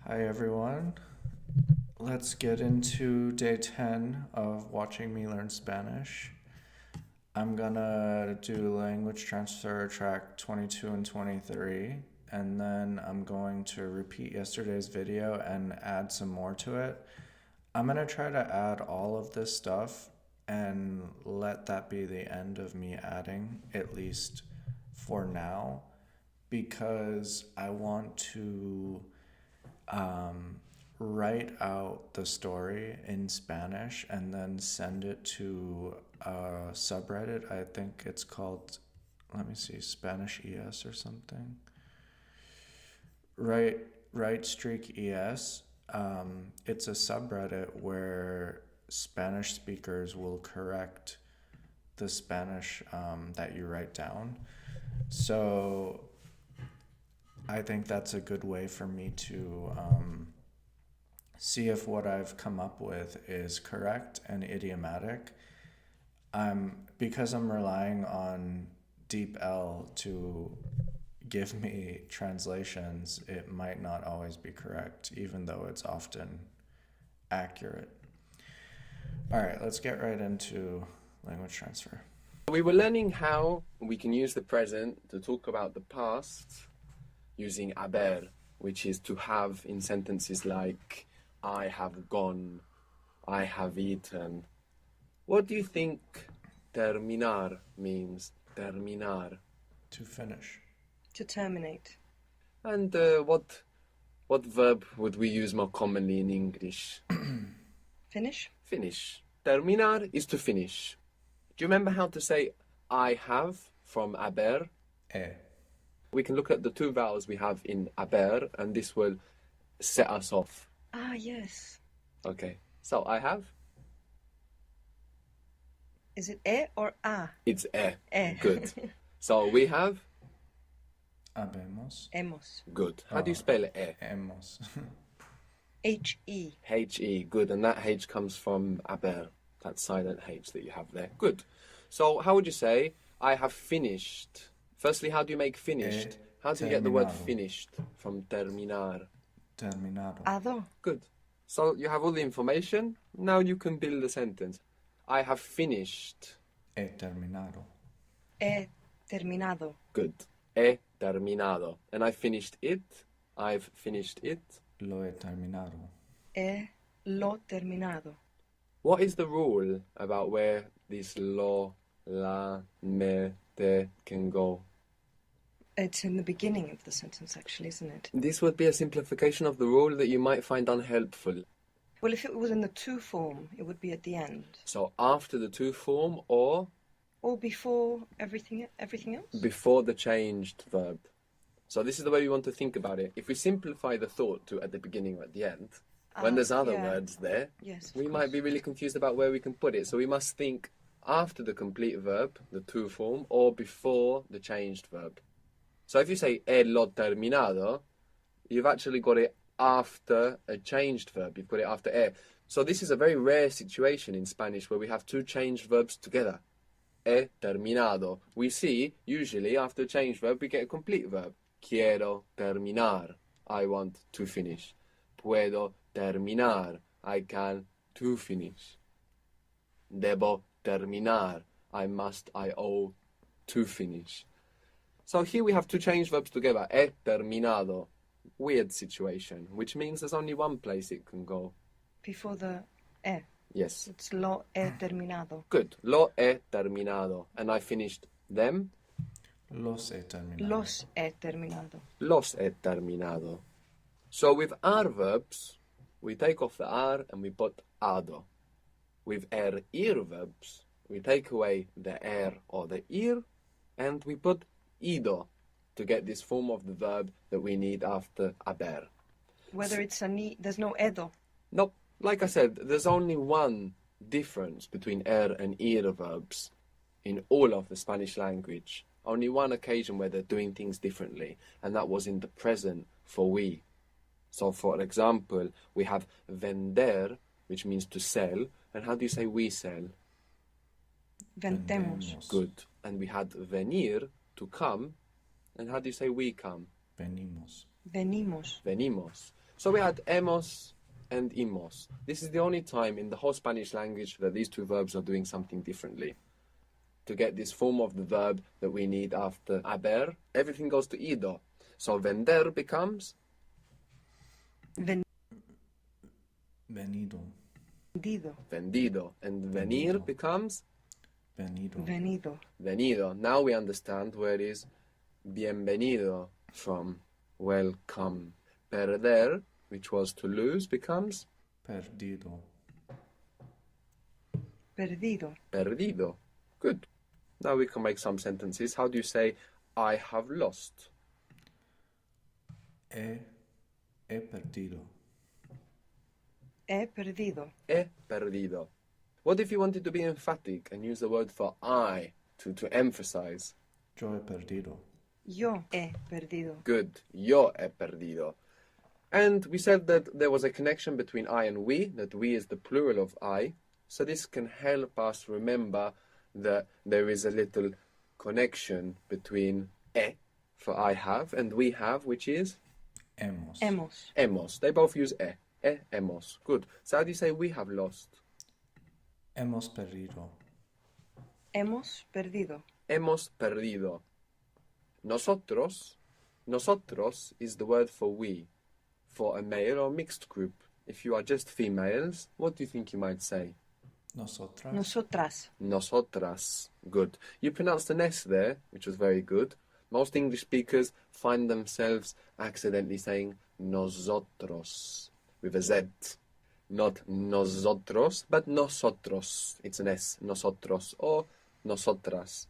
Hi everyone. Let's get into day 10 of watching me learn Spanish. I'm gonna do language transfer track 22 and 23, and then I'm going to repeat yesterday's video and add some more to it. I'm gonna try to add all of this stuff and let that be the end of me adding, at least for now, because I want to write out the story in Spanish and then send it to a subreddit. I think it's called, let me see, Spanish ES or something. Right Streak ES. It's a subreddit where Spanish speakers will correct the Spanish that you write down. So I think that's a good way for me to see if what I've come up with is correct and idiomatic. Because I'm relying on DeepL to give me translations, it might not always be correct, even though it's often accurate. All right, let's get right into language transfer. We were learning how we can use the present to talk about the past using haber, which is to have in sentences like I have gone, I have eaten. What do you think terminar means? Terminar. To finish. To terminate. And what verb would we use more commonly in English? Finish? Finish. Terminar is to finish. Do you remember how to say I have from haber? We can look at the two vowels we have in haber, and this will set us off. Ah, yes. Okay, so I have. Is it e or a? It's e. E. Good. So we have. Habemos. Hemos. Good. How do you spell e? Hemos. H-E. H-E. Good. And that H comes from haber, that silent H that you have there. Good. So how would you say I have finished? Firstly, how do you make finished? How do you get the word terminado. finished from terminar? Terminado. Ado. Good. So you have all the information. Now you can build a sentence. I have finished. He terminado. He terminado. Good. He terminado. And I finished it. I've finished it. Lo he terminado. He lo terminado. What is the rule about where this lo, la, me, te can go? It's in the beginning of the sentence, actually, isn't it? This would be a simplification of the rule that you might find unhelpful. Well, if it was in the to form, it would be at the end. So after the to form or Or before everything else? before the changed verb. So this is the way we want to think about it. If we simplify the thought to at the beginning or at the end, when there's other yeah. words there, Yes. we might be really confused about where we can put it. So we must think after the complete verb, the to form, or before the changed verb. So if you say he lo terminado, you've actually got it after a changed verb. You've got it after e. So this is a very rare situation in Spanish where we have two changed verbs together. He terminado. We see, usually, after a changed verb, we get a complete verb. Quiero terminar. I want to finish. Puedo terminar. I can to finish. Debo terminar. I must, I owe to finish. So here we have two changed verbs together. He terminado. Weird situation, which means there's only one place it can go. Before the e. Yes. It's lo he terminado. Good. Lo he terminado. And I finished them. Los he terminado. Los he terminado. Los he terminado. So with our verbs, we take off the R and we put ado. With ir verbs, we take away the er or the ir and we put ido to get this form of the verb that we need after haber. Whether it's a ni, there's no edo. Nope. Like I said, there's only one difference between and ir verbs in all of the Spanish language. Only one occasion where they're doing things differently, and that was in the present for we. So, for example, we have vender, which means to sell, and how do you say we sell? Ventemos. Good. And we had venir, to come, and how do you say we come? Venimos. Venimos. Venimos. So we had hemos and imos. This is the only time in the whole Spanish language that these two verbs are doing something differently. To get this form of the verb that we need after haber, everything goes to ido. So vender becomes Vendido. vendido, and venir Vendido. becomes Venido. venido. Now we understand where is bienvenido from, welcome. Perder, which was to lose, becomes perdido, Perdido. perdido. Good. Now we can make some sentences. How do you say I have lost? he perdido, He perdido. He perdido. What if you wanted to be emphatic and use the word for I to emphasize? yo he perdido, Yo he perdido. Good. Yo he perdido. And we said that there was a connection between I and we, that we is the plural of I. So this can help us remember that there is a little connection between e for I have and we have, which is hemos, Hemos. hemos. They both use e. Hemos. Good. So how do you say we have lost? hemos perdido, Hemos perdido. Hemos perdido. Nosotros. Nosotros is the word for we, for a male or mixed group. If you are just females, what do you think you might say? nosotras, Nosotras. Nosotras. Good. You pronounced an S there, which was very good. Most English speakers find themselves accidentally saying nosotros with a Z. Not nosotros, but nosotros. It's an S. Nosotros or nosotras.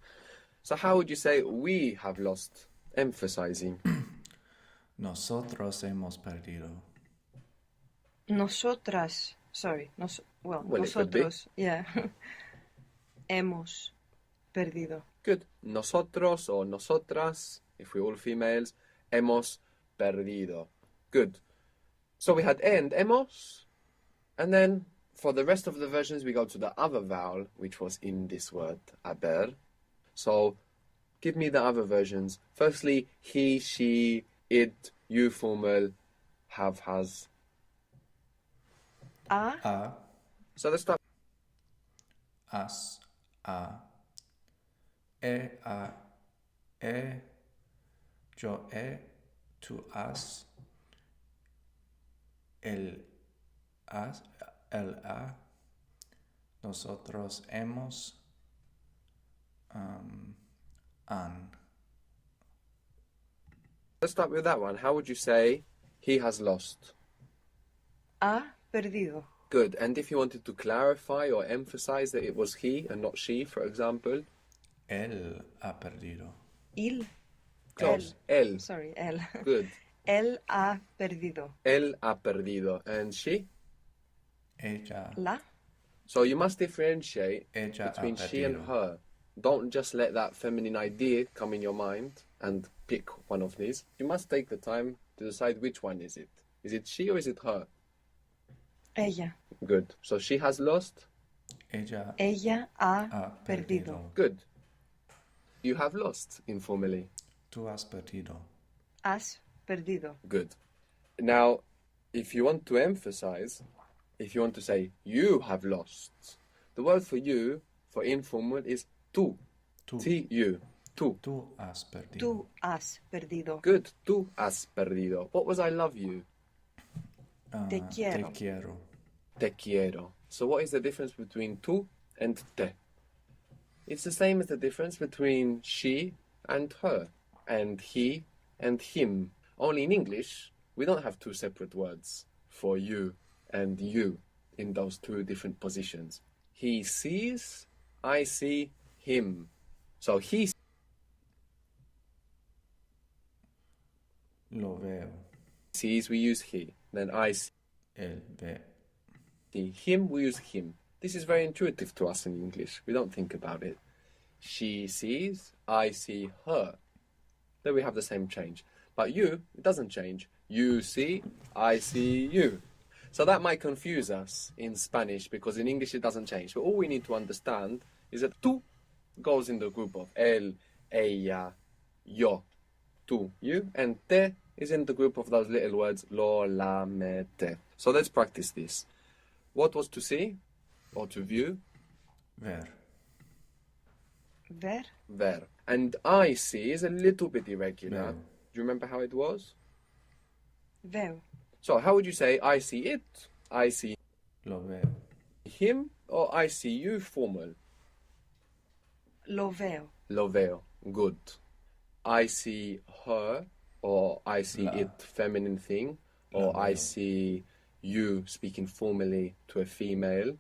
So how would you say we have lost? Emphasizing. nosotros hemos perdido, Nosotras. Sorry. Well, it could be. Nosotros. Yeah. Hemos perdido. Good. Nosotros or nosotras, if we're all females, hemos perdido. Good. So we had and hemos, and then for the rest of the versions we go to the other vowel, which was in this word, haber. So give me the other versions. Firstly, he, she, it, you formal, have, has. A. So let's start. has, a, yo he, tú has, él has, él ha, nosotros hemos, han. Let's start with that one. How would you say he has lost? Ha perdido. Good. And if you wanted to clarify or emphasize that it was he and not she, for example, Él ha perdido. Il. close. Él. Sorry, él. Good. Él ha perdido. Él ha perdido. And she? Ella, La. So you must differentiate ella between ha she and perdido. her. Don't just let that feminine idea come in your mind and pick one of these. You must take the time to decide which one is it. Is it she or is it her? Ella. Good. So she has lost. Ella Ella ha ha perdido. perdido. Good. You have lost informally. Tú has perdido. Has perdido. Good. Now, if you want to emphasize, if you want to say you have lost, the word for you, for informal, is tú. Tú, T-U. Tú. tú has perdido. Tú has perdido. Good. Tú has perdido. What was I love you? Te quiero. Te quiero. Te quiero. So what is the difference between tú and te? It's the same as the difference between she and her, and he and him. Only in English, we don't have two separate words for you and you in those two different positions. He sees, I see him. So he Lo veo. sees, we use he. Then I Él ve. see him, we use him. This is very intuitive to us in English. We don't think about it. She sees, I see her. Then we have the same change. But you, it doesn't change. You see, I see you. So that might confuse us in Spanish because in English it doesn't change. But all we need to understand is that tú goes in the group of él, ella, yo, tú, you, and te is in the group of those little words lo, la, me, te. So let's practice this. What was to see or to view? Ver. Ver. Ver. And I see is a little bit irregular. Veo. Do you remember how it was? Veo. So how would you say I see it, I see Lo veo. him, or I see you formal? Lo veo. Lo veo. Good. I see her, or I see La. it feminine thing, or La I veo. see you speaking formally to a female.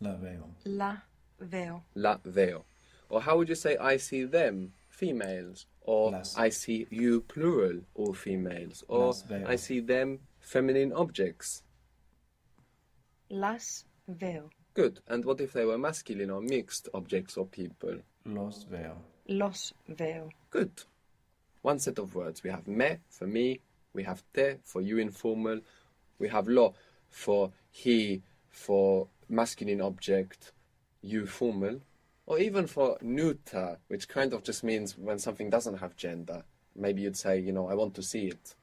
La veo. La veo. La veo. Or how would you say I see them, females? Or Las. I see you, plural, all females? Or Las veo. I see them, feminine objects? Las veo. Good. And what if they were masculine or mixed objects or people? Los veo. Los veo. Good. One set of words. We have me for me. We have te for you informal. We have lo for he for masculine object, you formal. Or even for neuter, which kind of just means when something doesn't have gender. Maybe you'd say, I want to see it.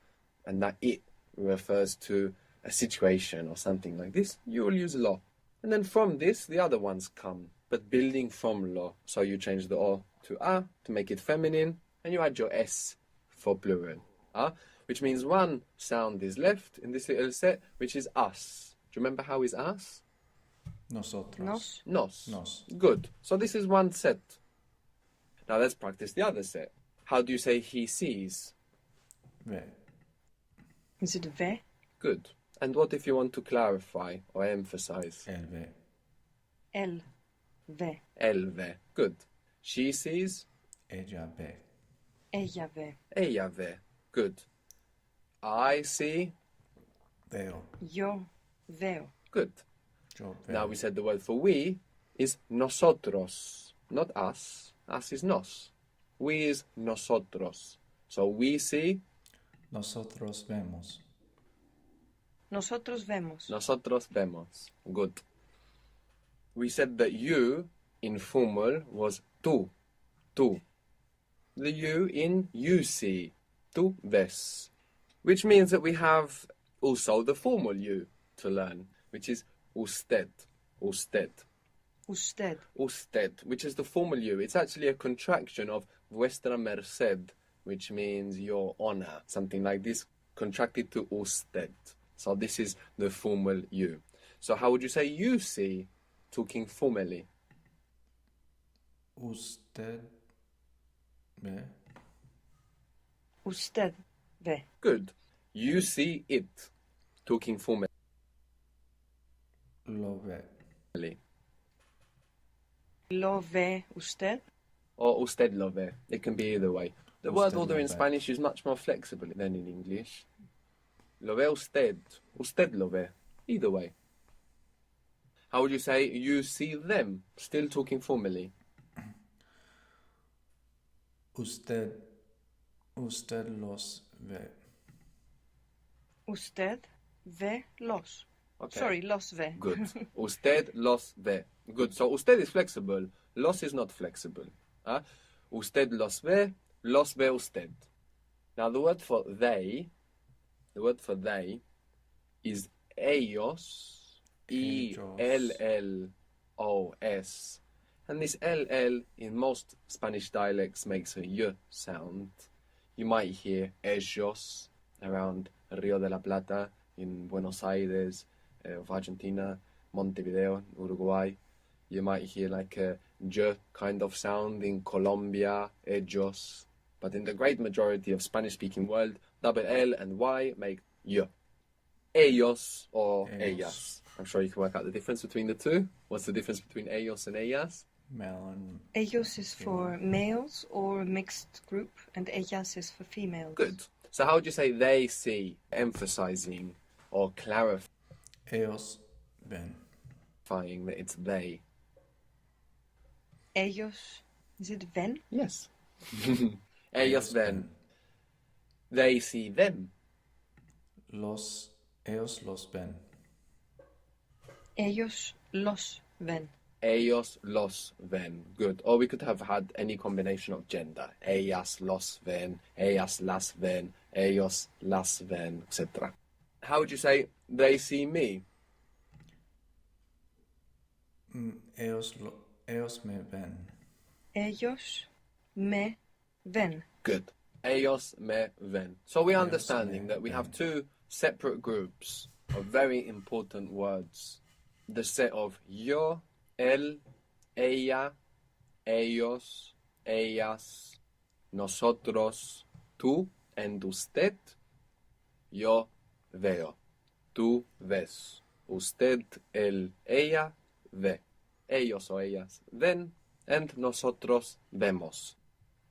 And that it refers to a situation or something like this. You will use lo. And then from this, the other ones come. But building from lo. So you change the o to a to make it feminine. And you add your s for plural. Which means one sound is left in this little set, which is us. Do you remember how is us? Nosotros. Nos. Nos. Nos. Good. So this is one set. Now let's practice the other set. How do you say he sees? Ve. Is it ve? Good. And what if you want to clarify or emphasize? El ve. El ve. Elle ve. Good. She sees. Ella ve. Ella ve. Ella ve. Good. I see. Veo. Yo veo. Good. Yo veo. Now we said the word for we is nosotros, not us. Us is nos. We is nosotros. So we see, Nosotros vemos. Nosotros vemos. nosotros vemos. Good. We said that you in formal was tú, tú. The you in you see, tú ves. Which means that we have also the formal you to learn, which is usted, usted. Usted. Usted, which is the formal you. It's actually a contraction of vuestra merced, which means your honor. Something like this, contracted to usted. So this is the formal you. So how would you say you see, talking formally? Usted ve. Usted ve. Good. You see it, talking formally. Lo ve. Lo ve usted. Or usted lo ve. It can be either way. The word Usted order lo in ve. Spanish is much more flexible than in English. Lo ve usted. Usted lo ve. Either way. How would you say you see them? Still talking formally. Usted los ve. Usted ve los. Okay. Sorry, los ve. Good. Usted los ve. Good. So usted is flexible. Los is not flexible. Usted los ve usted. Now the word for they is ellos. E-L-L-O-S. And this L-L in most Spanish dialects makes a Y sound. You might hear ellos around Rio de la Plata in Buenos Aires of Argentina, Montevideo, Uruguay. You might hear like a J kind of sound in Colombia, ellos. But in the great majority of Spanish-speaking world, double L and Y make Y. Ellos or Ellos. ellas. I'm sure you can work out the difference between the two. What's the difference between ellos and ellas? Male and Ellos is for males or mixed group, and ellas is for females. Good. So how would you say they see, emphasizing or clarifying ellos ven. that it's they? Ellos, is it ven? Yes. Ellos ven. They see them. Ellos los ven. Ellos los ven. ellos los ven. Good. Or we could have had any combination of gender. Ellas los ven, ellas las ven, ellos las ven, etc. How would you say they see me? Ellos me ven. Ellos me ven. Good. Ellos me ven. So we're Ellos understanding me that we have ven. two separate groups of very important words. The set of yo, él, ella, ellos, ellas, nosotros, tú, and usted. Yo veo. Tú ves. Usted, él, ella, ve. Ellos o ellas ven, and nosotros vemos.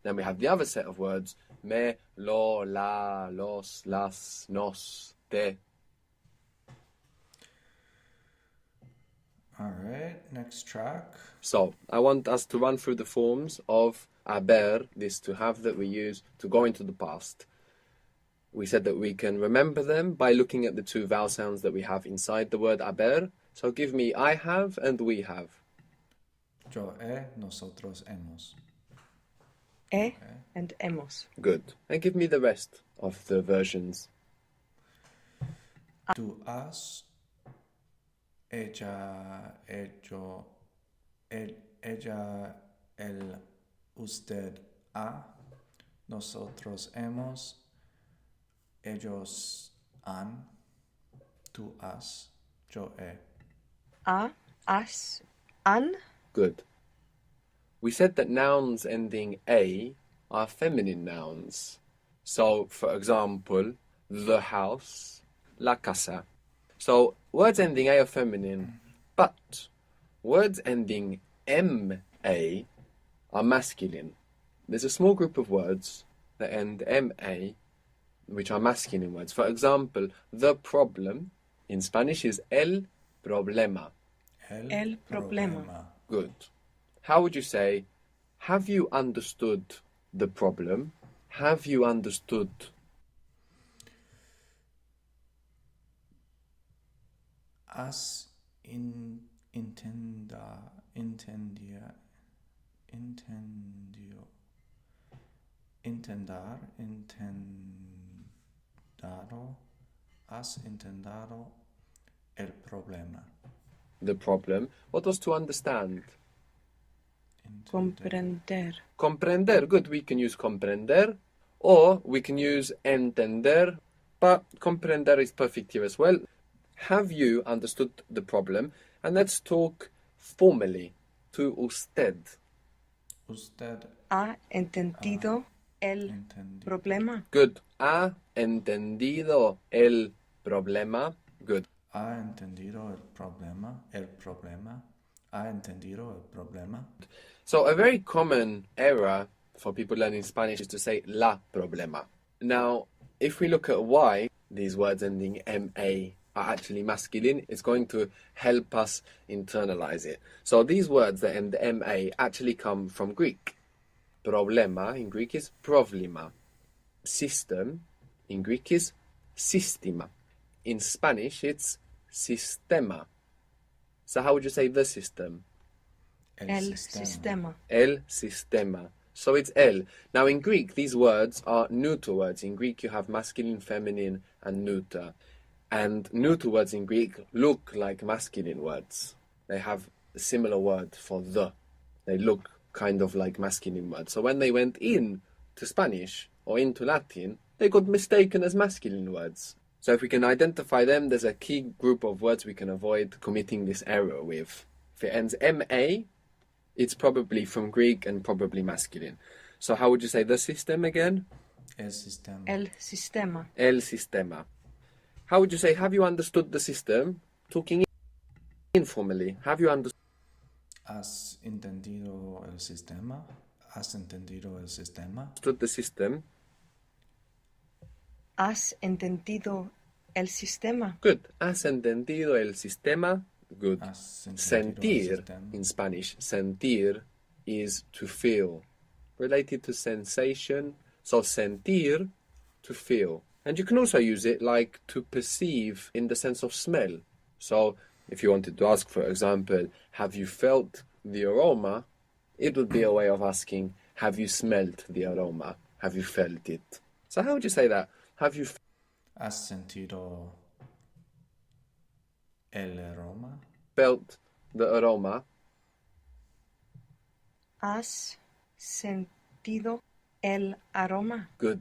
Then we have the other set of words, me, lo, la, los, las, nos, te. All right, next track. So, I want us to run through the forms of haber, this to have that we use to go into the past. We said that we can remember them by looking at the two vowel sounds that we have inside the word haber. So give me I have and we have. Yo he, nosotros hemos. And hemos. Good. And give me the rest of the versions. Tú has, ella, ello, ella, él, usted ha, nosotros hemos, ellos han, tú has, yo he. As, an. Good. We said that nouns ending a are feminine nouns. So, for example, the house, la casa. So, words ending a are feminine, but words ending ma are masculine. There's a small group of words that end ma, which are masculine words. For example, the problem in Spanish is el problema. El problema. Good. How would you say, have you understood the problem? Have you understood? Has entendido, has entendido el problema. The problem. What was to understand? Comprender. Comprender. Good. We can use comprender or we can use entender, but comprender is perfect here as well. Have you understood the problem? And let's talk formally to usted. Usted Ha entendido el entendido. problema. Good. Ha entendido el problema. Good. Ha entendido el problema. Ha entendido el problema. So a very common error for people learning Spanish is to say la problema. Now, if we look at why these words ending ma are actually masculine, it's going to help us internalize it. So these words that end ma actually come from Greek. Problema in Greek is problema. System in Greek is sistema. In Spanish, it's sistema. So how would you say the system? El sistema. El sistema. So it's el. Now in Greek, these words are neuter words. In Greek, you have masculine, feminine, and neuter. And neuter words in Greek look like masculine words. They have a similar word for the. They look kind of like masculine words. So when they went in to Spanish or into Latin, they got mistaken as masculine words. So if we can identify them, there's a key group of words we can avoid committing this error with. If it ends ma, it's probably from Greek and probably masculine. So how would you say the system again? El sistema. El sistema. El sistema. How would you say, have you understood the system? Talking informally. Have you understood? ¿Has entendido el sistema? ¿Has entendido el sistema? The system? ¿Has entendido el sistema? Good. ¿Has entendido el sistema? Good. ¿Has entendido el Sentir, sistema? in Spanish, sentir is to feel. Related to sensation. So sentir, to feel. And you can also use it like to perceive in the sense of smell. So If you wanted to ask, for example, have you felt the aroma? It would be a way of asking, have you smelled the aroma? Have you felt it? So how would you say that? Have you ¿Has sentido el aroma? felt the aroma? ¿Has sentido el aroma? Good.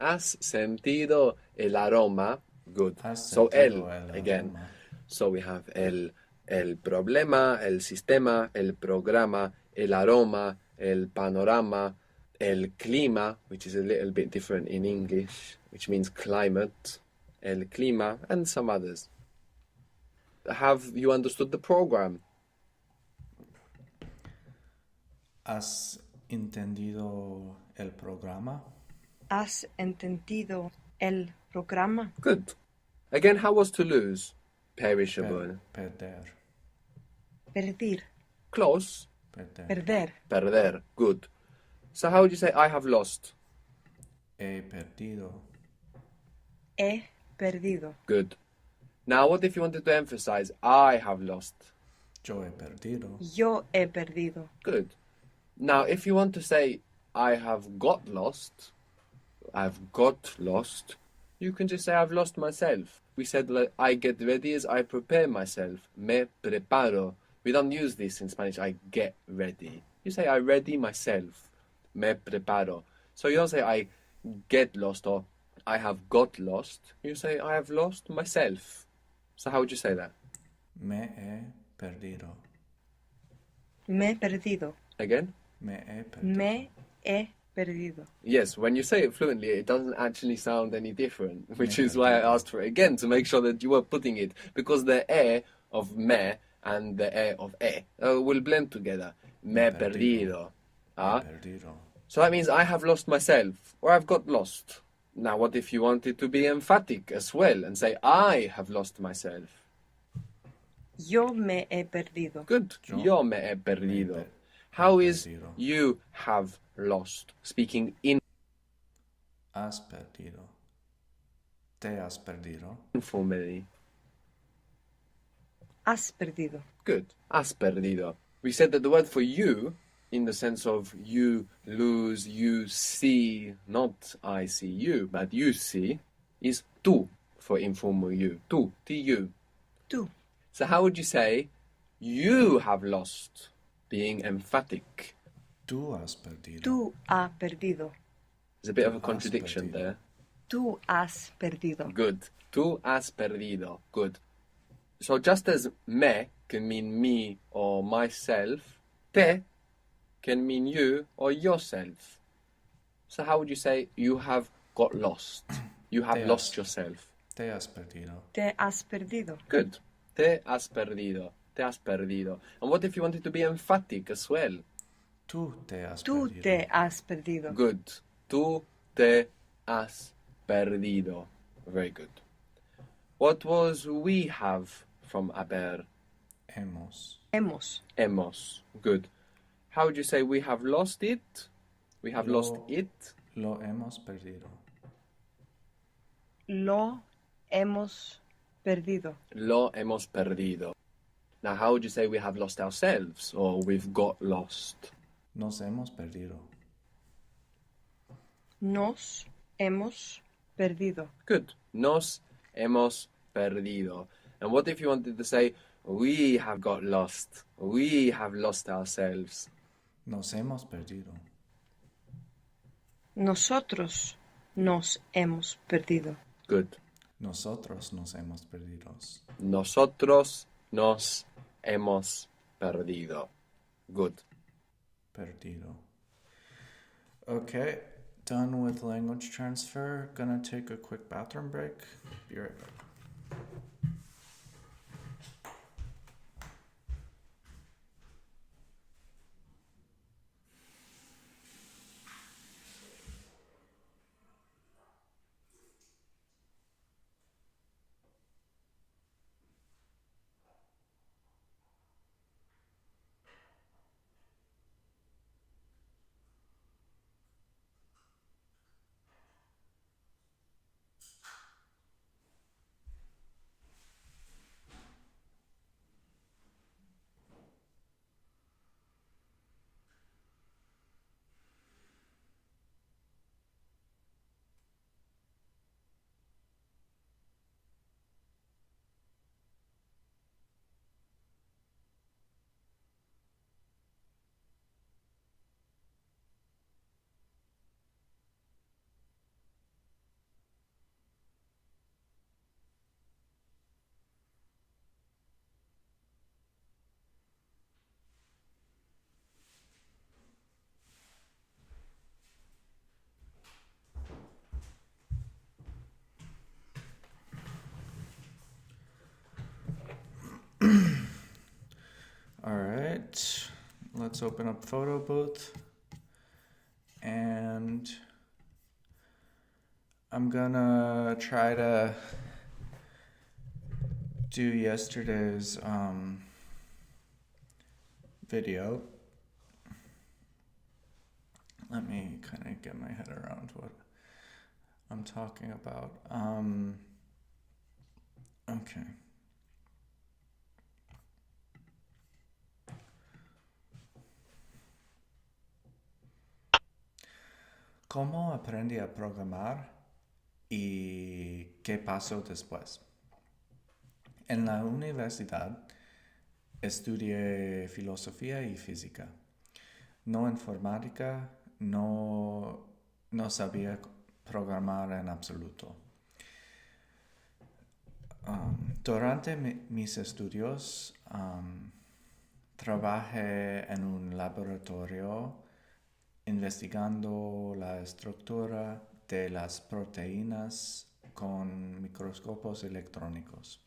¿Has sentido el aroma? Good. ¿Has So sentido el, el again. aroma? So we have el problema, el sistema, el programa, el aroma, el panorama, el clima, which is a little bit different in English, which means climate, el clima, and some others. Have you understood the program? ¿Has entendido el programa? ¿Has entendido el programa? Good. Again, how was to lose? Perishable. Perder. Perdir. Close. Perder. Perder. Perder. Good. So how would you say I have lost? He perdido. He perdido. Good. Now what if you wanted to emphasize I have lost? Yo he perdido. Yo he perdido. Good. Now if you want to say I have got lost, you can just say I've lost myself. We said that I get ready as I prepare myself. Me preparo. We don't use this in Spanish, I get ready. You say I ready myself. Me preparo. So you don't say I get lost or I have got lost. You say I have lost myself. So how would you say that? Me he perdido. Me he perdido. Again? Me he perdido. Me he perdido. Yes, when you say it fluently, it doesn't actually sound any different, which Me is why perdido. I asked for it again, to make sure that you were putting it, because the e of me and the e of will blend together. Me perdido. Ah? Perdido. So that means I have lost myself, or I've got lost. Now, what if you wanted to be emphatic as well and say, I have lost myself? Yo me he perdido. Good. Yo me he perdido. How is perdido. you have lost? Speaking Has perdido. Te has perdido. informally. Has perdido. Good. Has perdido. We said that the word for you, in the sense of you lose, you see, not I see you, but you see, is tú for informal you. Tú, tu. Tú. So how would you say you have lost? Being emphatic. Tú has perdido. Tú has perdido. There's a bit of a Tú has contradiction perdido. there. Tú has perdido. Good. Tú has perdido. Good. So just as me can mean me or myself, te can mean you or yourself. So how would you say you have got lost? You have Te lost has. yourself. Te has perdido. Te has perdido. Good. Te has perdido. Te has perdido. And what if you wanted to be emphatic as well? Tú te has Tú perdido. te has perdido. Good. Tú te has perdido. Very good. What was we have from haber? Hemos. Hemos. Hemos. Good. How would you say we have lost it? We have lost Lo- it. Lo hemos perdido. Lo hemos perdido. Lo hemos perdido. Now, how would you say we have lost ourselves or we've got lost? Nos hemos perdido. Nos hemos perdido. Good. Nos hemos perdido. And what if you wanted to say we have got lost? We have lost ourselves. Nos hemos perdido. Nosotros nos hemos perdido. Good. Nosotros nos hemos perdido. Nosotros nos hemos perdido. Good. Perdido. Okay, done with language transfer. Gonna take a quick bathroom break. Be right back. let's open up Photo Booth. And I'm gonna try to do yesterday's video. Let me kind of get my head around what I'm talking about. Okay. ¿Cómo aprendí a programar y qué pasó después? En la universidad estudié filosofía y física, no informática, no sabía programar en absoluto. Durante mis estudios trabajé en un laboratorio investigando la estructura de las proteínas con microscopios electrónicos.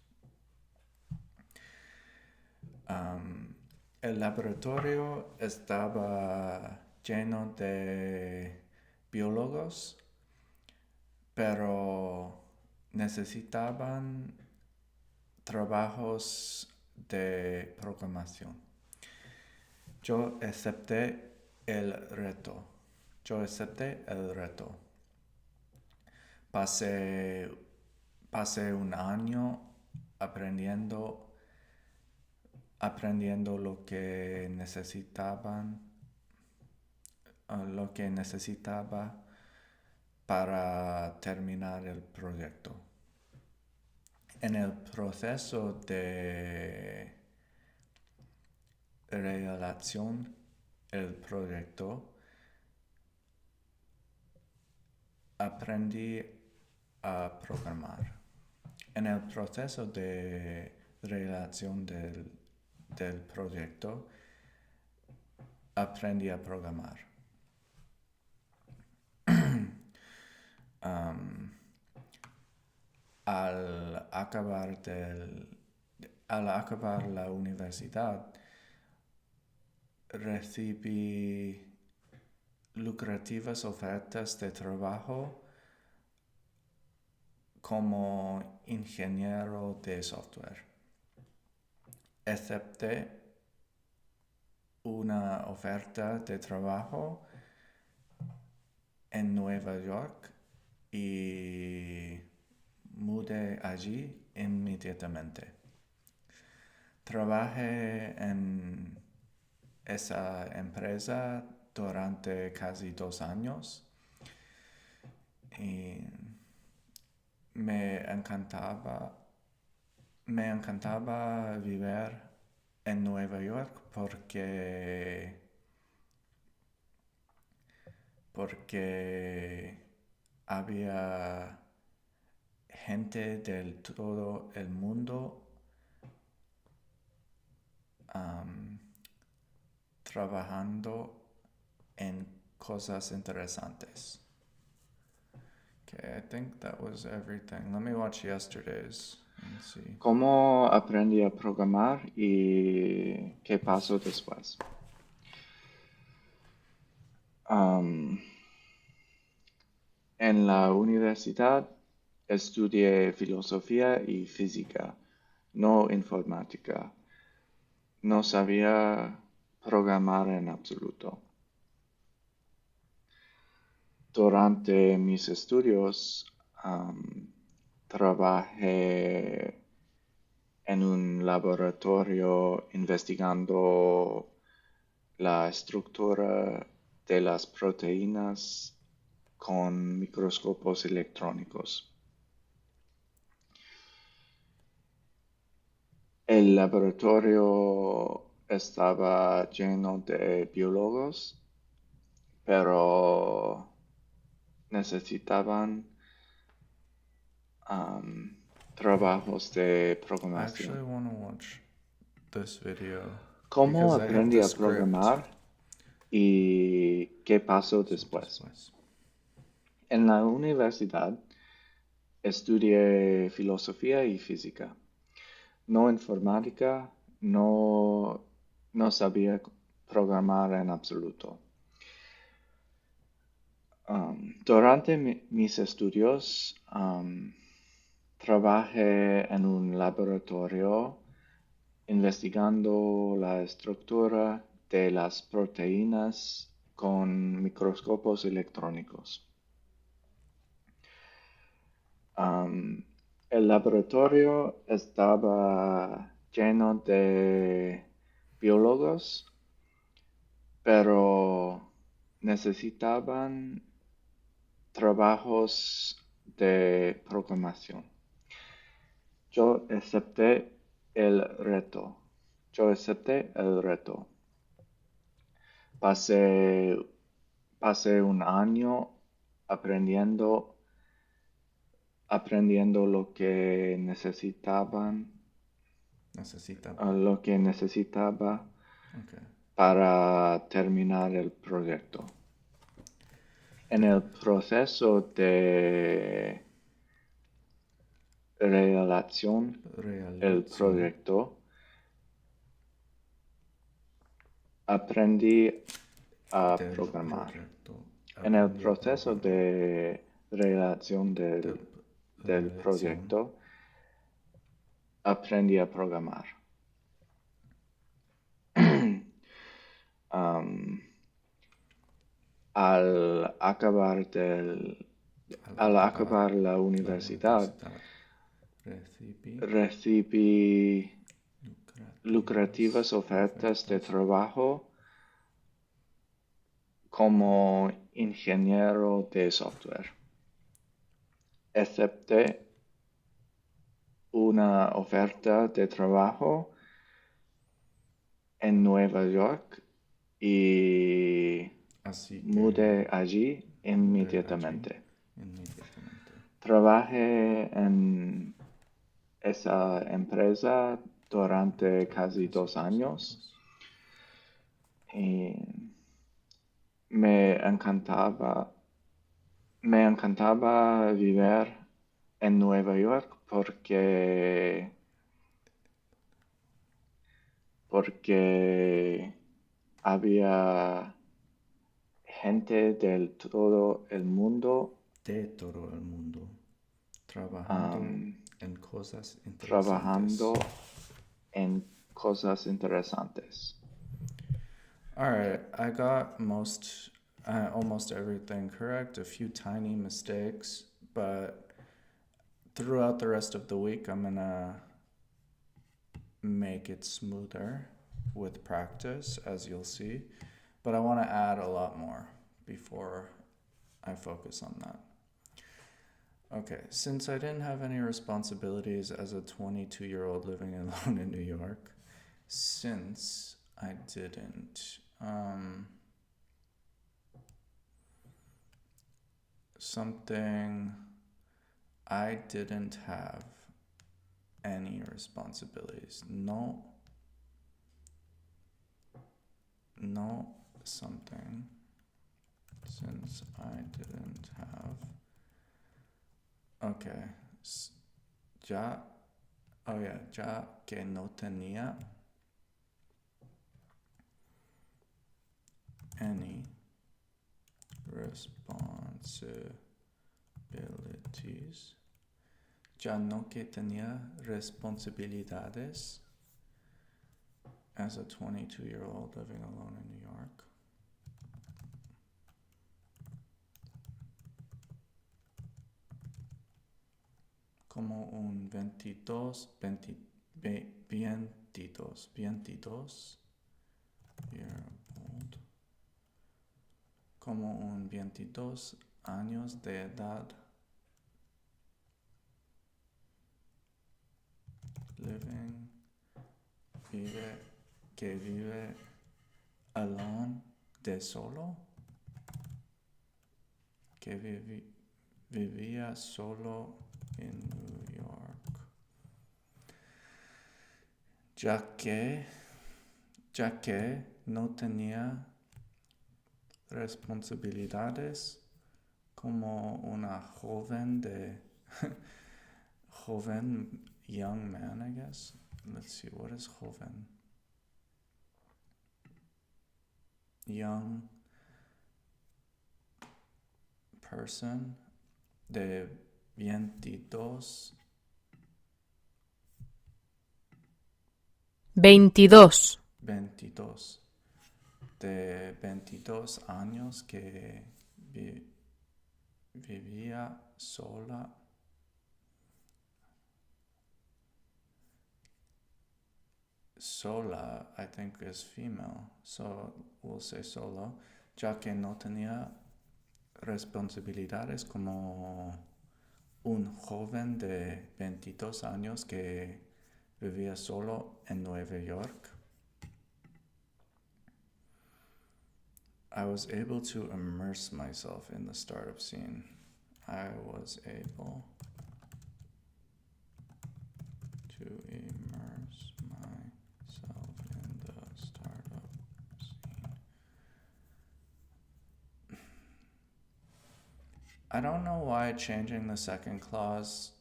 El laboratorio estaba lleno de biólogos, pero necesitaban trabajos de programación. Yo acepté el reto. Pasé un año aprendiendo lo que necesitaba para terminar el proyecto. En el proceso de realización del proyecto, aprendí a programar. En el proceso de realización del proyecto, aprendí a programar. Al acabar la universidad, recibí lucrativas ofertas de trabajo como ingeniero de software. Acepté una oferta de trabajo en Nueva York y mudé allí inmediatamente. Trabajé en esa empresa durante casi 2 años y me encantaba vivir en Nueva York porque había gente de todo el mundo trabajando en cosas interesantes. Okay, I think that was everything. Let me watch yesterday's and see. ¿Cómo aprendí a programar y qué pasó después? En la universidad estudié filosofía y física, no informática. No sabía programar en absoluto. Durante mis estudios trabajé en un laboratorio investigando la estructura de las proteínas con microscopios electrónicos. El laboratorio estaba lleno de biólogos, pero necesitaban trabajos de I actually programación. want to watch this video ¿Cómo because I have aprendí the a script programar y qué pasó después? En la universidad estudié filosofía y física, no informática, no sabía programar en absoluto. Durante mis estudios, trabajé en un laboratorio investigando la estructura de las proteínas con microscopios electrónicos. El laboratorio estaba lleno de biólogos, pero necesitaban trabajos de programación. Yo acepté el reto. Pasé un año aprendiendo lo que necesitaba Okay. para terminar el proyecto. En el proceso de realización del proyecto, aprendí a programar. En el proceso de realización del proyecto, aprendí a programar. Al acabar la universidad, recibí lucrativas ofertas de trabajo como ingeniero de software. Acepté una oferta de trabajo en Nueva York y mudé allí inmediatamente. Trabajé en esa empresa durante casi 2 años y me encantaba vivir en Nueva York porque había gente de todo el mundo trabajando en cosas interesantes. All right, I got almost everything correct, a few tiny mistakes, but throughout the rest of the week, I'm gonna make it smoother with practice, as you'll see, but I want to add a lot more before I focus on that. Okay, since I didn't have any responsibilities as a 22-year-old living alone in New York, something I didn't have any responsibilities. No, something. Since I didn't have. Okay. Ya que no tenía any responsibilities. Ya no que tenía responsabilidades as a 22-year-old living alone in New York. Como un 22-year-old. Como un 22 años de edad. Que vive alone de solo. Que vivía solo en New York. Ya que no tenía responsabilidades como una joven young man, I guess. Let's see, what is joven? young person de 22 22. 22 de 22 años que vivía sola I think is female, so we'll say solo, ya que no tenía responsabilidades como un joven de 22 años que vivía solo en Nueva York. I was able to immerse myself in the startup scene. I was able to immerse myself in the startup scene. I don't know why changing the second clause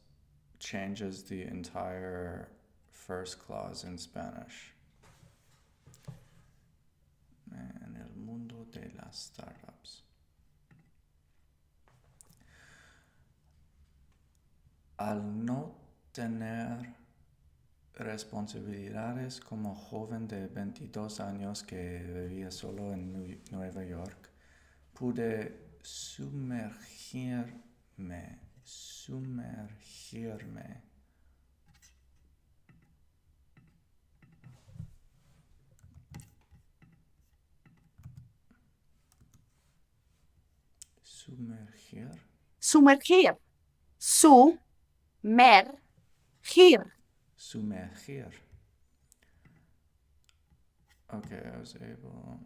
changes the entire first clause in Spanish. En el mundo de las startups. Al no tener responsabilidades como joven de 22 años que vivía solo en Nueva York, pude sumergirme sumergir. Sumergir. Sumergir. Sumergir. Okay, I was able.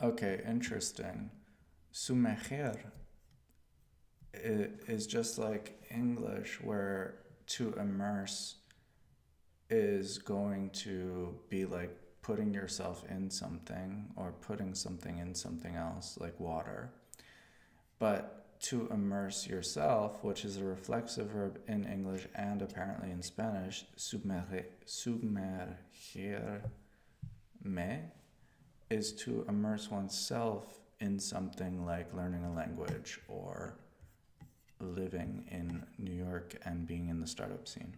Okay, interesting. Sumergir is just like English, where to immerse is going to be like putting yourself in something or putting something in something else, like water. But to immerse yourself, which is a reflexive verb in English and apparently in Spanish, sumergirme, is to immerse oneself in something like learning a language or living in New York and being in the startup scene.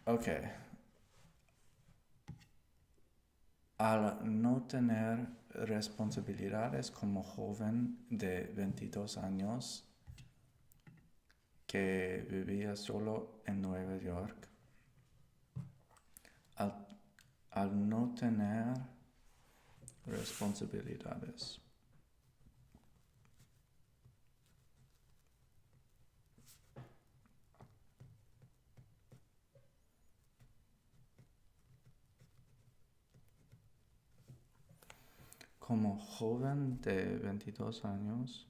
Okay. Al no tener responsabilidades como joven de 22 años que vivía solo en Nueva York, al no tener responsabilidades. Como joven de 22 años,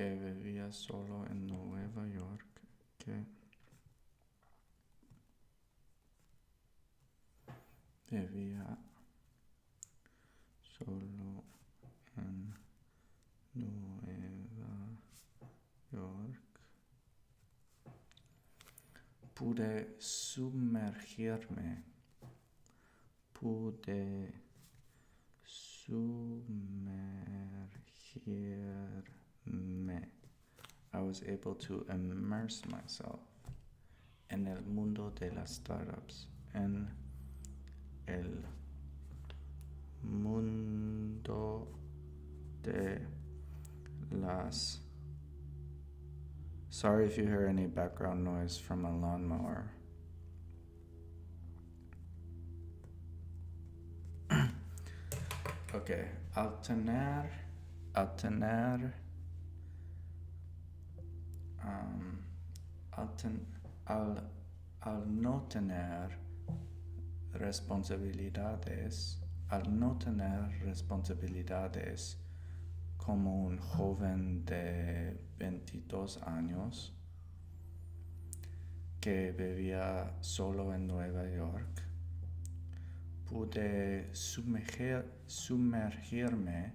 vivía solo en Nueva York, que vivía solo en Nueva York, pude sumergirme. I was able to immerse myself en el mundo de las startups, en el mundo de las. Sorry if you hear any background noise from a lawnmower. Okay, al tener um, al, al no tener responsabilidades como un joven de 22 años que vivía solo en Nueva York, pude sumergirme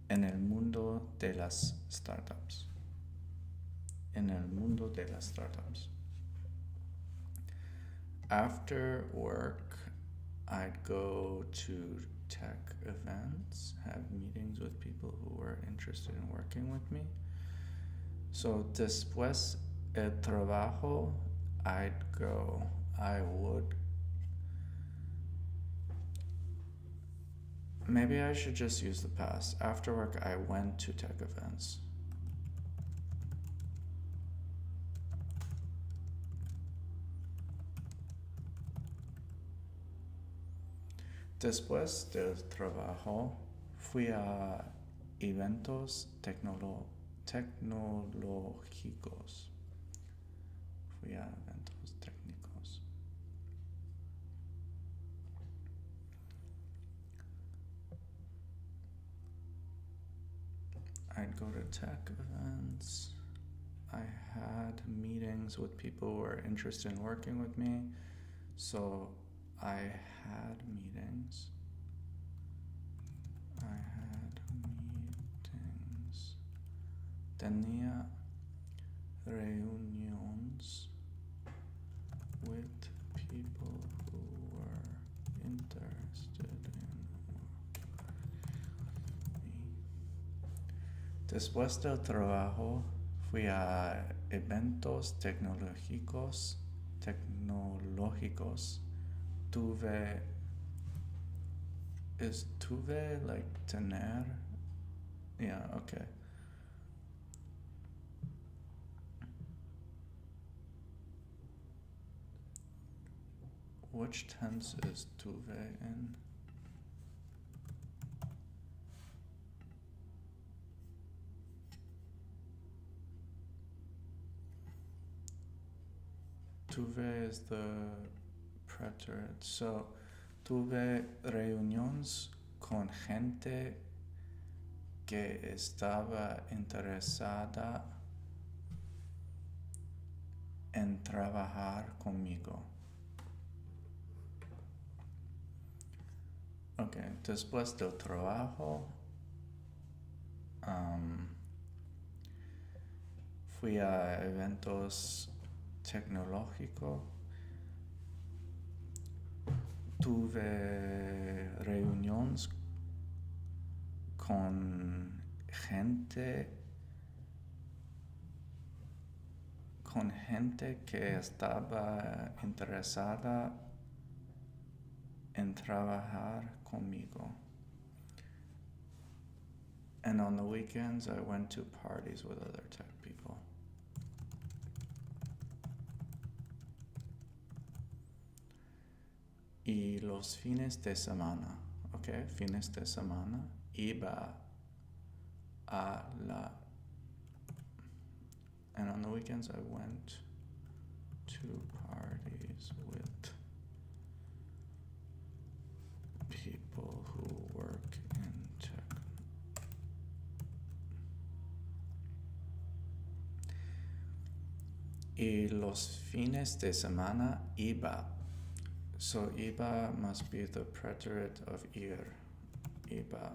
en el mundo de las startups. After work, I'd go to tech events, have meetings with people who were interested in working with me. So después el trabajo, I would. Maybe I should just use the past. After work, I went to tech events. Después del trabajo, fui a eventos tecnológicos. I'd go to tech events. I had meetings with people who were interested in working with me. So I had meetings. Tenía reuniones with people who were interested in me. Después del trabajo, fui a eventos tecnológicos. Tuve like tener? Yeah, okay. Which tense is tuve in? Tuve is the preterite. So, tuve reuniones con gente que estaba interesada en trabajar conmigo. Okay, después del trabajo, fui a eventos tecnológicos. Tuve reuniones con gente que estaba interesada en trabajar conmigo. And on the weekends, I went to parties with other tech people. Y los fines de semana, okay, fines de semana, iba a la... And on the weekends, I went to parties with people who work in tech. Y los fines de semana iba. So iba must be the preterite of ir. Iba.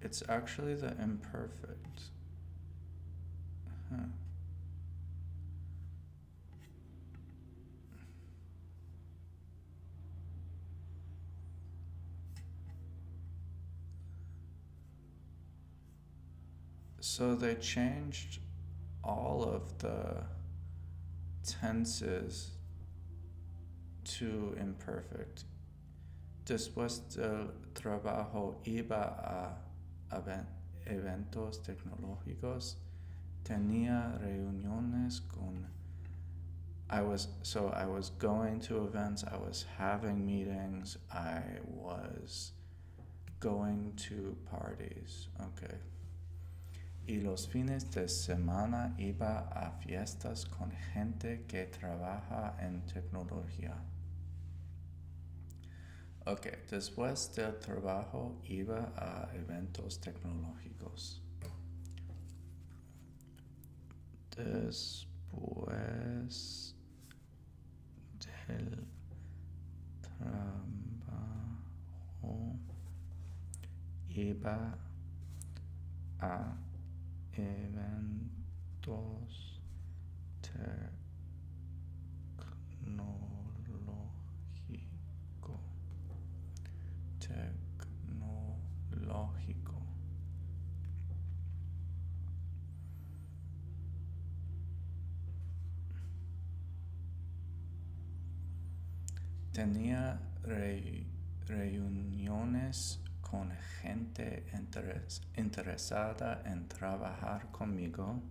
It's actually the imperfect. Huh. So they changed all of the tenses to imperfect. Después del trabajo iba a eventos tecnológicos. Tenía reuniones con... I was going to events, I was having meetings, I was going to parties. Okay. Y los fines de semana iba a fiestas con gente que trabaja en tecnología. Ok, después del trabajo iba a eventos tecnológicos. Después del trabajo iba a eventos tecnológico. Tenía reuniones con gente interesada en trabajar conmigo.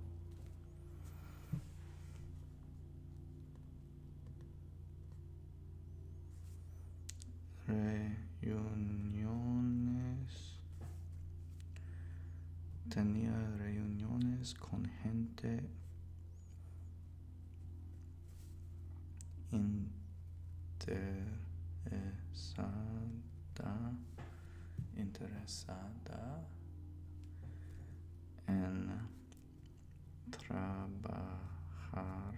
Tenía reuniones con gente interesada en trabajar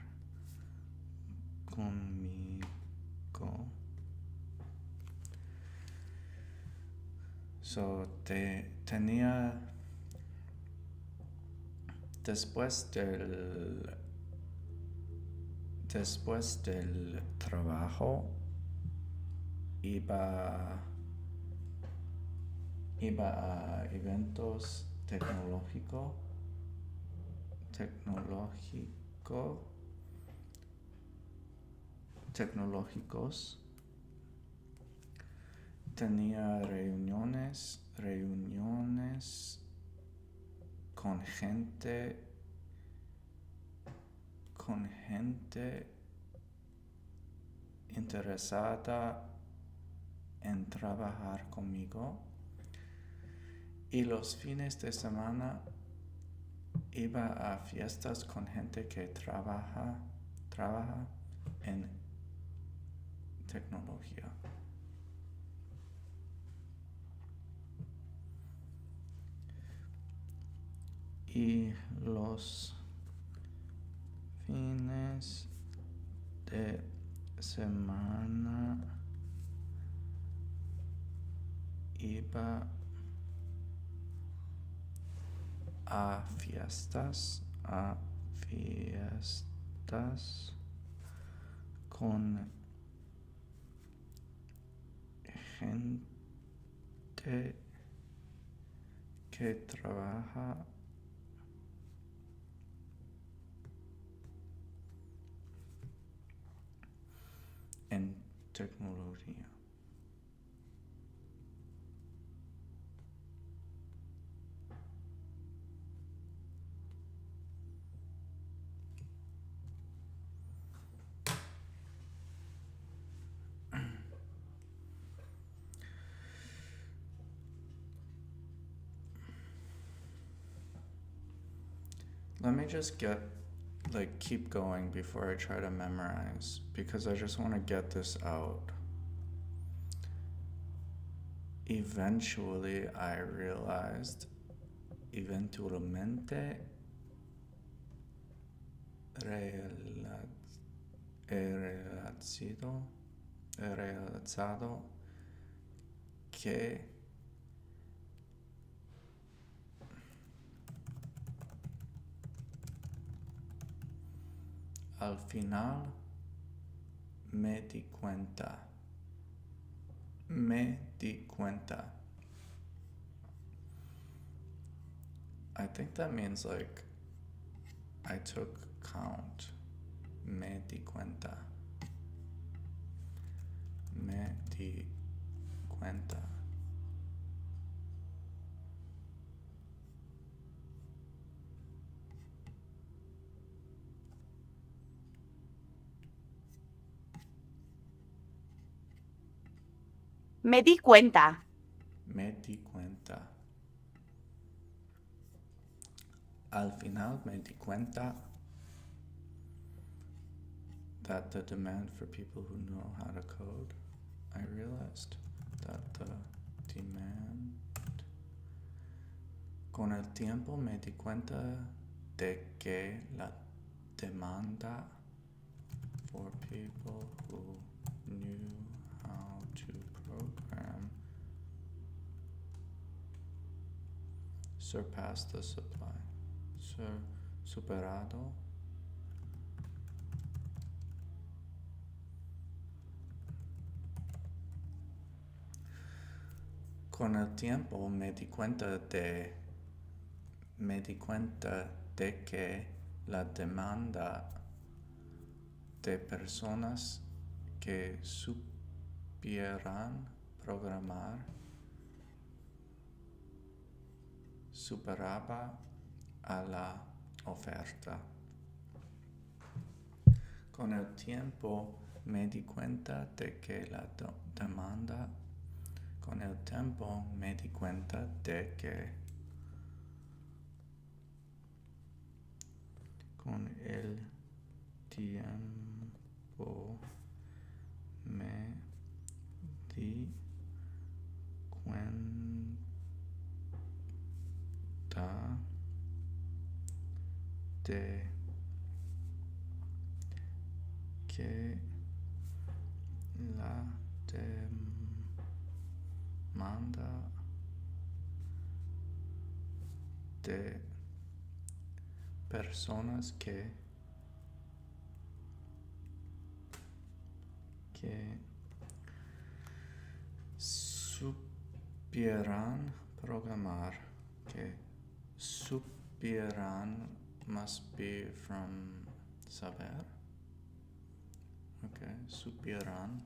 conmigo. So, tenía después del trabajo iba a eventos tecnológicos. Tenía reuniones con gente interesada en trabajar conmigo. Y los fines de semana iba a fiestas con gente que trabaja en tecnología. Y los fines de semana iba a fiestas con gente que trabaja en tecnología. Let me just keep going before I try to memorize, because I just want to get this out. Eventually, I realized, eventualmente, he realizado que al final me di cuenta. I think that means I took count. Me di cuenta. Me di cuenta. Me me di cuenta. Al final me di cuenta that the demand for people who know how to code, I realized that the demand, con el tiempo me di cuenta de que la demanda for people who knew how to program surpassed the supply. Superado con el tiempo me di cuenta de que la demanda de personas que supieran programar superaba a la oferta. Con el tiempo me di cuenta de que la demanda, con el tiempo me di cuenta de que con el tiempo me di cuenta de que la demanda de personas que supieran programar, que supieran must be from saber. Okay, supieran.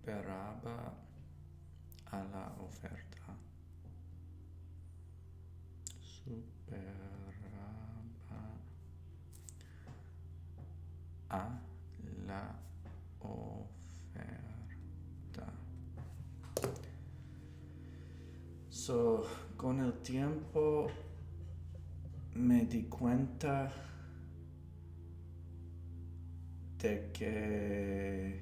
Superaba a la oferta. Superaba a la oferta. So, con el tiempo me di cuenta de que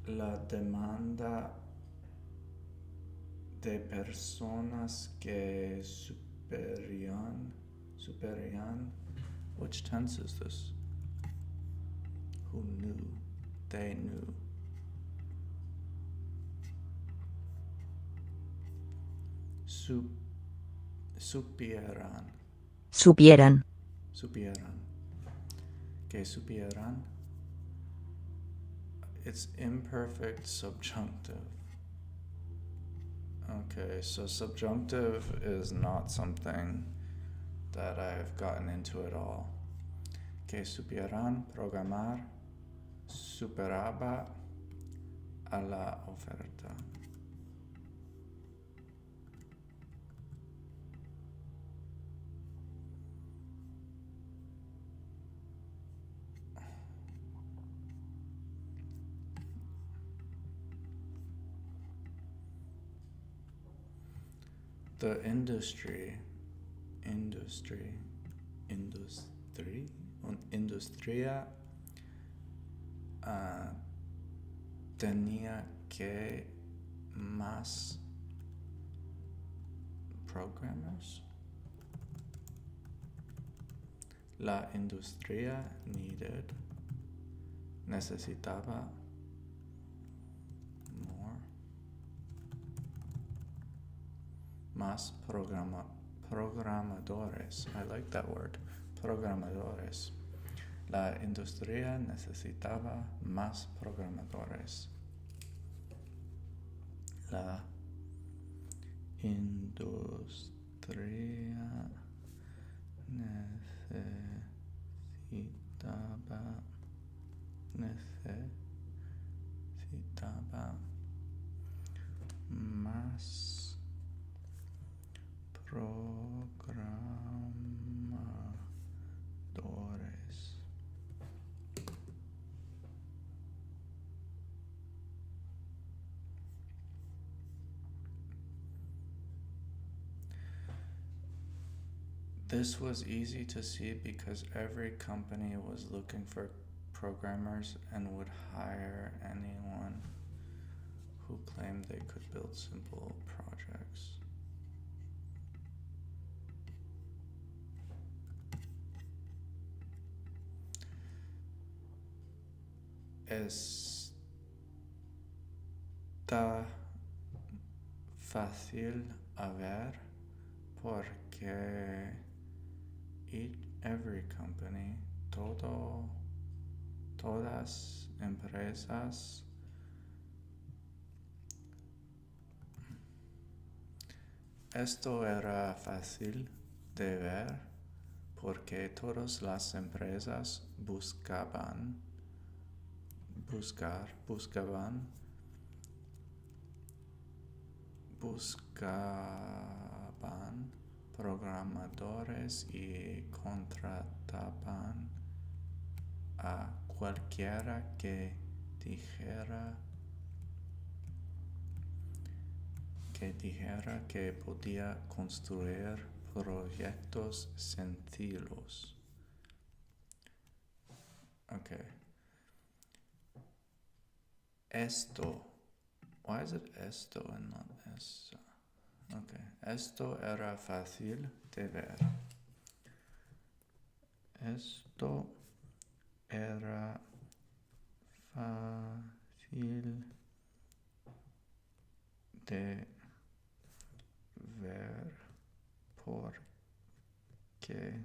la demanda de personas que superan, which tense is this? Who knew, they knew. Supieran. supieran, Que supieran. It's imperfect subjunctive. Okay, so subjunctive is not something that I've gotten into at all. Que supieran programar superaba a la oferta. The industria tenía que más programmers. La industria necesitaba más programadores. I like that word. Programadores. La industria necesitaba más programadores. La industria necesitaba This was easy to see because every company was looking for programmers and would hire anyone who claimed they could build simple projects. Está fácil a ver porque every company, todas empresas esto era fácil de ver porque todas las empresas buscaban programadores y contrataban a cualquiera que dijera que podía construir proyectos sencillos. Okay. Esto. Why is it esto and not esa? Okay. Esto era fácil de ver. Esto era fácil de ver porque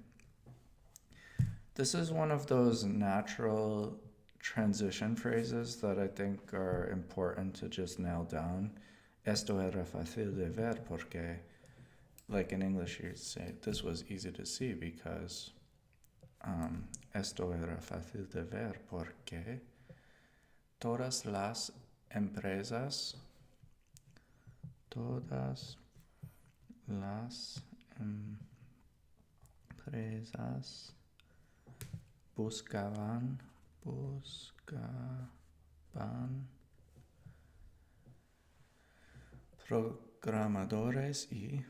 this is one of those natural transition phrases that I think are important to just nail down. Esto era fácil de ver porque, like in English, you'd say this was easy to see because esto era fácil de ver porque todas las empresas buscaban programadores y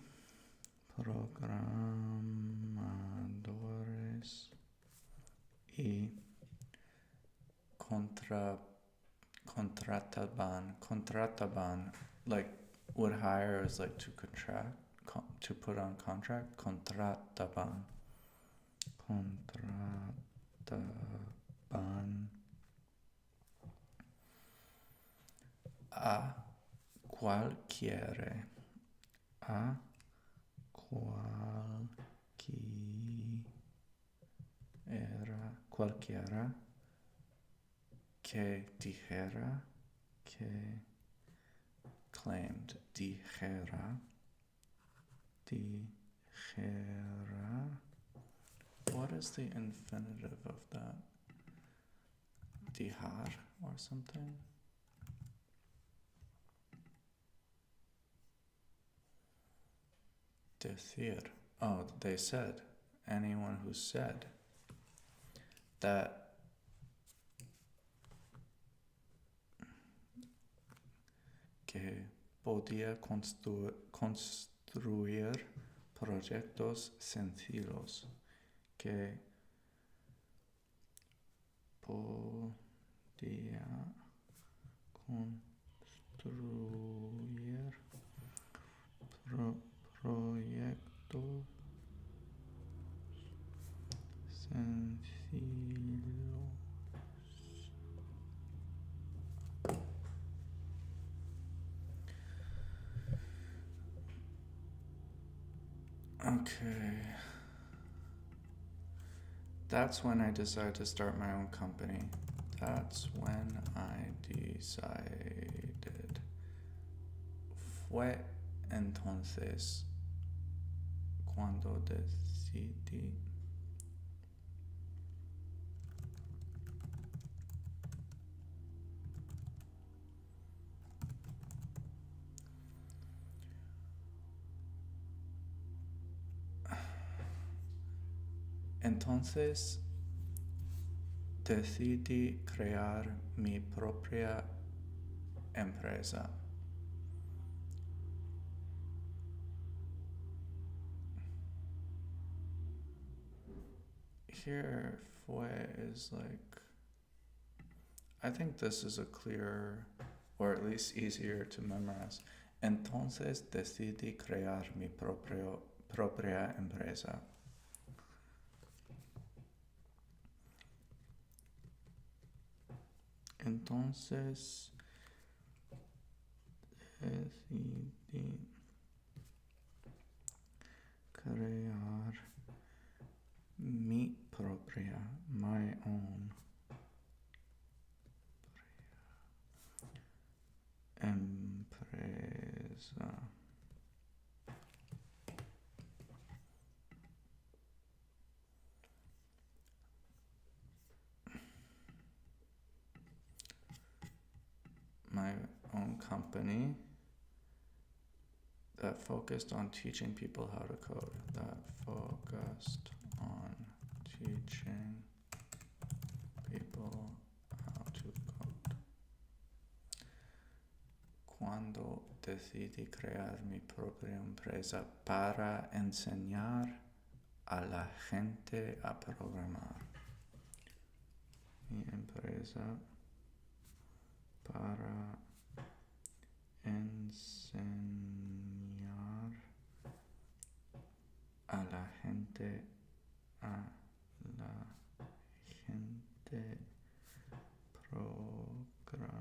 contrataban, like would hire is like to contract, to put on contract. Contrataban a cualquiera que dijera claimed dijera what is the infinitive of that? Dijar or something? Decir. Oh, they said. Anyone who said that que podía construir proyectos sencillos, que podía construir proyectos sencillos. Okay. That's when I decided to start my own company. That's when I decided. Fue entonces cuando decidí. Entonces decidí crear mi propia empresa. here fue is like, I think this is a clearer, or at least easier to memorize. Entonces decidí crear mi propia empresa. Entonces decidí crear mi propia, my own empresa. My own company that focused on teaching people how to code. That focused on teaching people how to code. Cuando decidí crear mi propia empresa para enseñar a la gente a programar. Mi empresa para enseñar a la gente programar.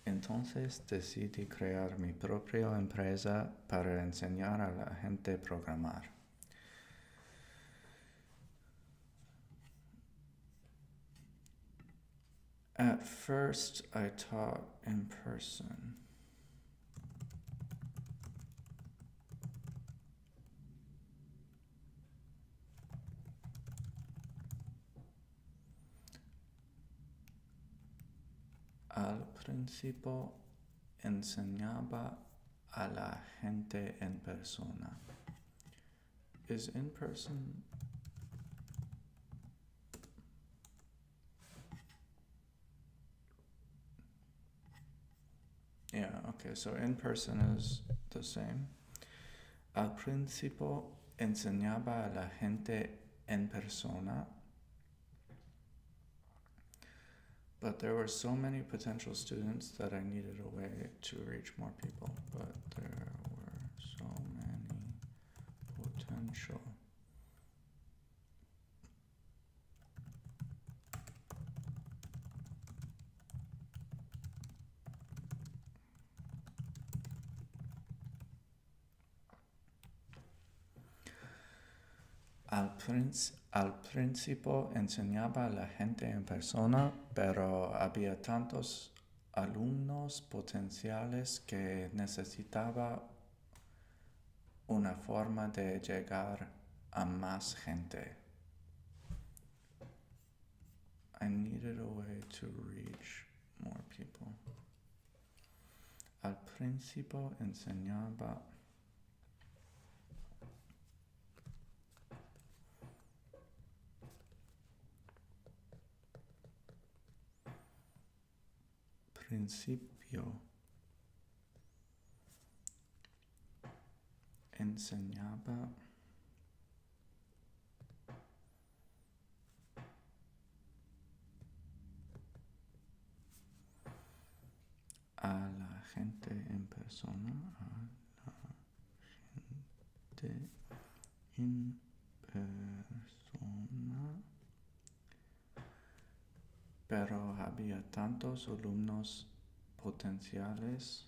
Entonces decidí crear mi propia empresa para enseñar a la gente a programar. At first, I taught in person. Al principio enseñaba a la gente en persona. Is in person? Yeah, okay, so in person is the same. Al principio enseñaba a la gente en persona, but there were so many potential students that I needed a way to reach more people. But there were so many potential. Al principio enseñaba a la gente en persona, pero había tantos alumnos potenciales que necesitaba una forma de llegar a más gente. I needed a way to reach more people. Al principio enseñaba enseñaba a la gente en persona, pero había tantos alumnos potenciales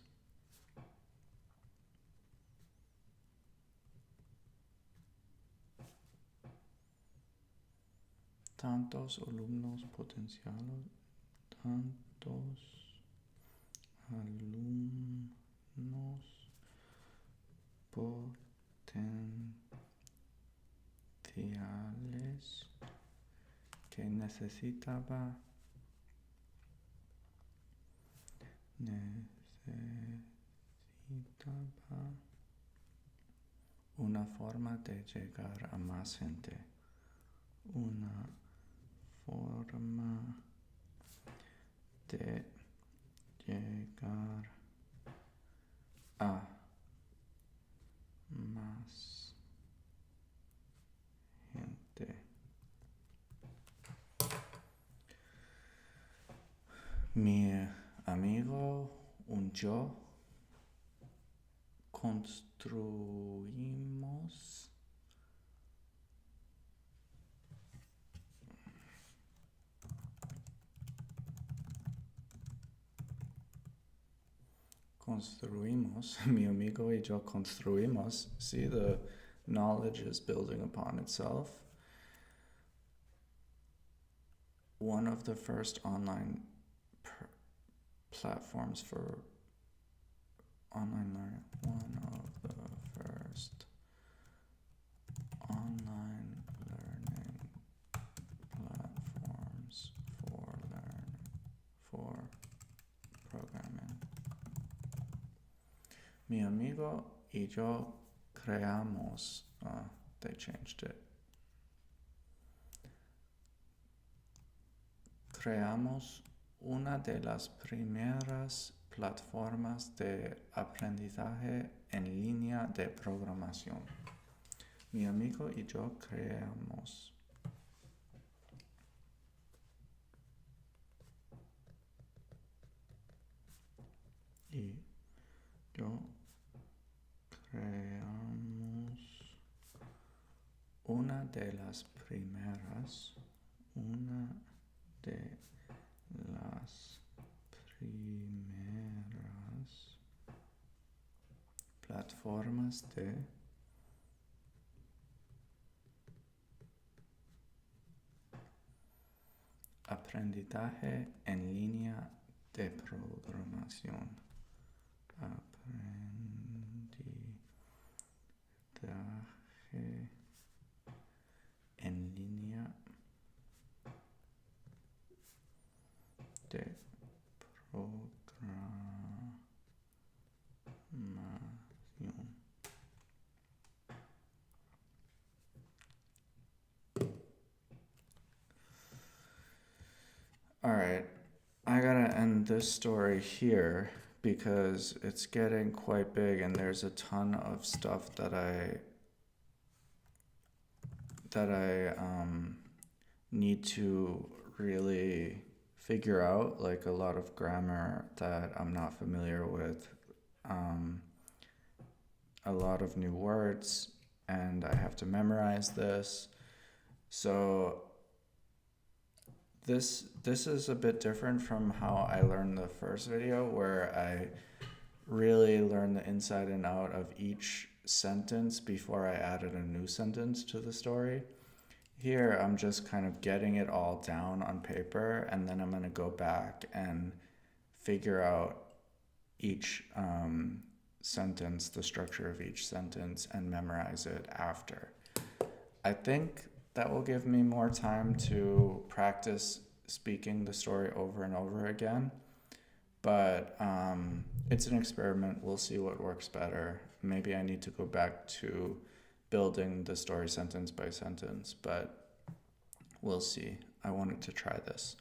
tantos alumnos potenciales que necesitaba una forma de llegar a más gente. Una forma de llegar a más Mi amigo y yo construimos mi amigo y yo construimos. See, the knowledge is building upon itself. One of the first online platforms for online learning. One of the first online learning platforms for programming. Mi amigo y yo creamos. They changed it. Creamos una de las primeras plataformas de aprendizaje en línea de programación. Mi amigo y yo creamos. Y yo creamos una de las primeras plataformas de aprendizaje en línea de programación. Aprendizaje en línea de programación. All right, I gotta end this story here because it's getting quite big and there's a ton of stuff that I need to really figure out, like a lot of grammar that I'm not familiar with, a lot of new words, and I have to memorize this. So this is a bit different from how I learned the first video, where I really learned the inside and out of each sentence before I added a new sentence to the story. Here, I'm just kind of getting it all down on paper, and then I'm going to go back and figure out each sentence, the structure of each sentence, and memorize it after. I think that will give me more time to practice speaking the story over and over again. But it's an experiment. We'll see what works better. Maybe I need to go back to building the story sentence by sentence, but we'll see. I wanted to try this.